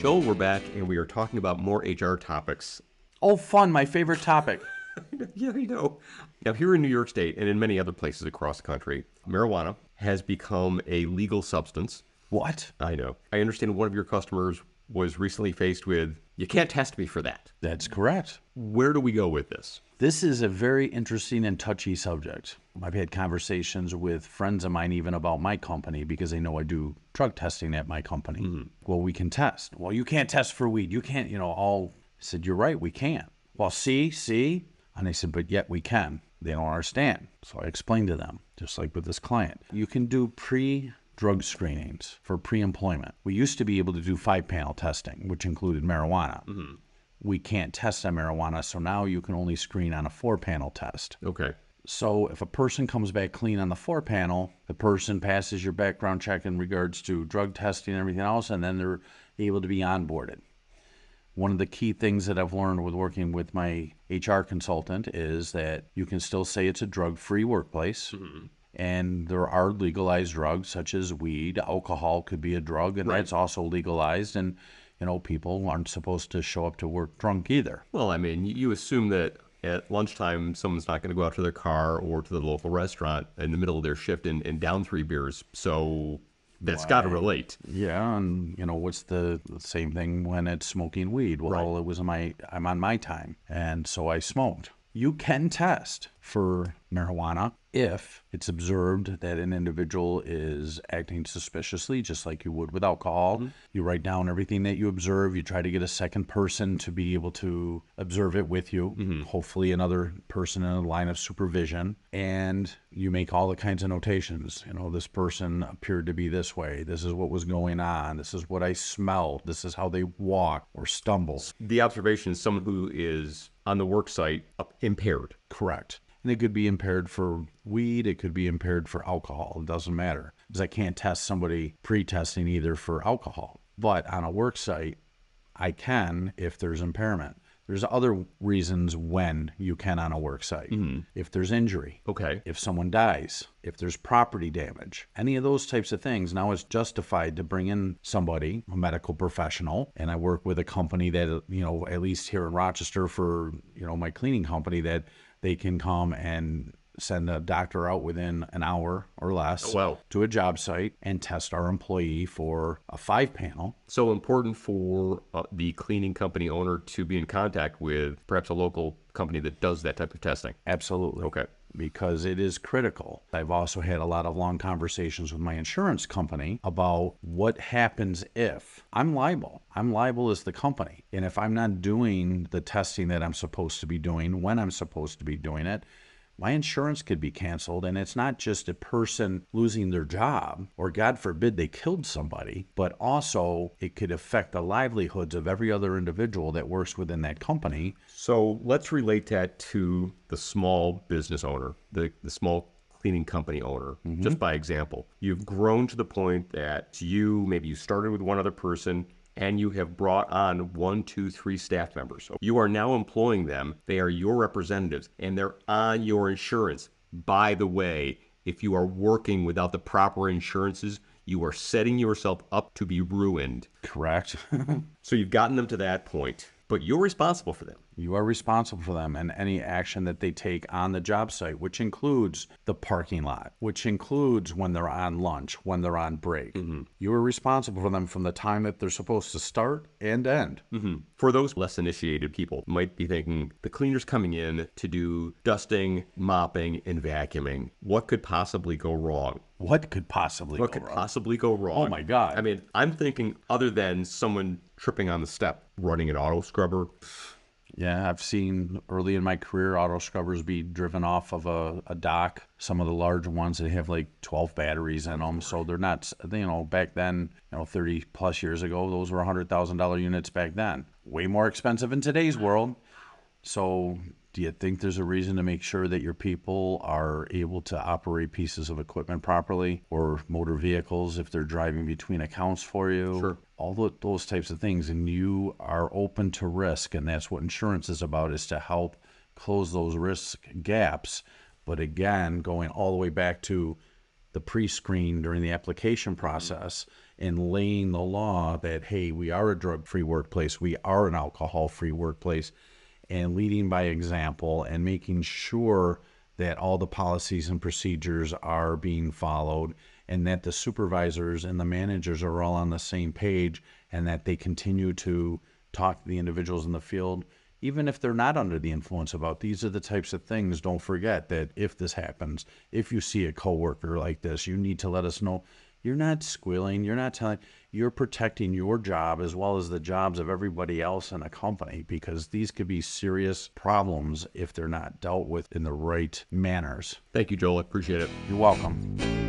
Joel, we're back, and we are talking about more HR topics. Oh, fun, my favorite topic. Yeah, I know. Now, here in New York State and in many other places across the country, marijuana has become a legal substance. What? I know. I understand one of your customers was recently faced with, you can't test me for that. That's correct. Where do we go with this? This is a very interesting and touchy subject. I've had conversations with friends of mine even about my company because they know I do drug testing at my company. Mm-hmm. Well, we can test. Well, you can't test for weed. You can't, all. I said, you're right, we can't. Well, see? And they said, but yet we can. They don't understand. So I explained to them, just like with this client. You can do pre-drug screenings for pre-employment. We used to be able to do 5-panel testing, which included marijuana. Mm-hmm. We can't test on marijuana, so now you can only screen on a 4-panel test. Okay. So if a person comes back clean on the 4-panel, the person passes your background check in regards to drug testing and everything else, and then they're able to be onboarded. One of the key things that I've learned with working with my HR consultant is that you can still say it's a drug-free workplace. Mm-hmm. And there are legalized drugs such as weed. Alcohol could be a drug, and That's also legalized. And, people aren't supposed to show up to work drunk either. Well, I mean, you assume that at lunchtime, someone's not going to go out to their car or to the local restaurant in the middle of their shift and down 3 beers. So that's got to relate. Yeah, and what's the same thing when it's smoking weed? Well, It was I'm on my time, and so I smoked. You can test for marijuana if it's observed that an individual is acting suspiciously, just like you would with alcohol. Mm-hmm. You write down everything that you observe. You try to get a second person to be able to observe it with you, hopefully another person in a line of supervision, and you make all the kinds of notations. This person appeared to be this way. This is what was going on. This is what I smelled. This is how they walk or stumble. The observation is someone who is on the work site impaired. Correct. And it could be impaired for weed. It could be impaired for alcohol. It doesn't matter because I can't test somebody pre-testing either for alcohol. But on a work site, I can if there's impairment. There's other reasons when you can on a work site. Mm-hmm. If there's injury. Okay. If someone dies. If there's property damage. Any of those types of things. Now it's justified to bring in somebody, a medical professional. And I work with a company that, at least here in Rochester for, my cleaning company, that they can come and send a doctor out within an hour or less to a job site and test our employee for a 5-panel. So important for the cleaning company owner to be in contact with perhaps a local company that does that type of testing. Absolutely. Okay. Because it is critical. I've also had a lot of long conversations with my insurance company about what happens if I'm liable. I'm liable as the company. And if I'm not doing the testing that I'm supposed to be doing when I'm supposed to be doing it, my insurance could be canceled. And it's not just a person losing their job or God forbid they killed somebody, but also it could affect the livelihoods of every other individual that works within that company. So let's relate that to the small business owner, the small cleaning company owner. Mm-hmm. Just by example, you've grown to the point that maybe you started with one other person and you have brought on 1, 2, 3 staff members. So you are now employing them. They are your representatives, and they're on your insurance. By the way, if you are working without the proper insurances, you are setting yourself up to be ruined. Correct. So you've gotten them to that point, but you're responsible for them. You are responsible for them and any action that they take on the job site, which includes the parking lot, which includes when they're on lunch, when they're on break. Mm-hmm. You are responsible for them from the time that they're supposed to start and end. Mm-hmm. For those less initiated people, might be thinking, the cleaner's coming in to do dusting, mopping, and vacuuming. What could possibly go wrong? What could possibly go wrong? Oh, my God. I mean, I'm thinking other than someone tripping on the step, running an auto scrubber. Yeah, I've seen early in my career auto scrubbers be driven off of a dock. Some of the large ones, they have like 12 batteries in them. So they're not, back then, 30 plus years ago, those were $100,000 units back then. Way more expensive in today's world. So do you think there's a reason to make sure that your people are able to operate pieces of equipment properly or motor vehicles if they're driving between accounts for you? Sure. All those types of things, and you are open to risk, and that's what insurance is about, is to help close those risk gaps. But again, going all the way back to the pre-screen during the application process and laying the law that, hey, we are a drug-free workplace, we are an alcohol-free workplace, and leading by example and making sure that all the policies and procedures are being followed and that the supervisors and the managers are all on the same page and that they continue to talk to the individuals in the field, even if they're not under the influence, about these are the types of things. Don't forget that if this happens, if you see a coworker like this, you need to let us know. You're not squealing, you're not telling, you're protecting your job as well as the jobs of everybody else in a company, because these could be serious problems if they're not dealt with in the right manners. Thank you, Joel. I appreciate it. You're welcome.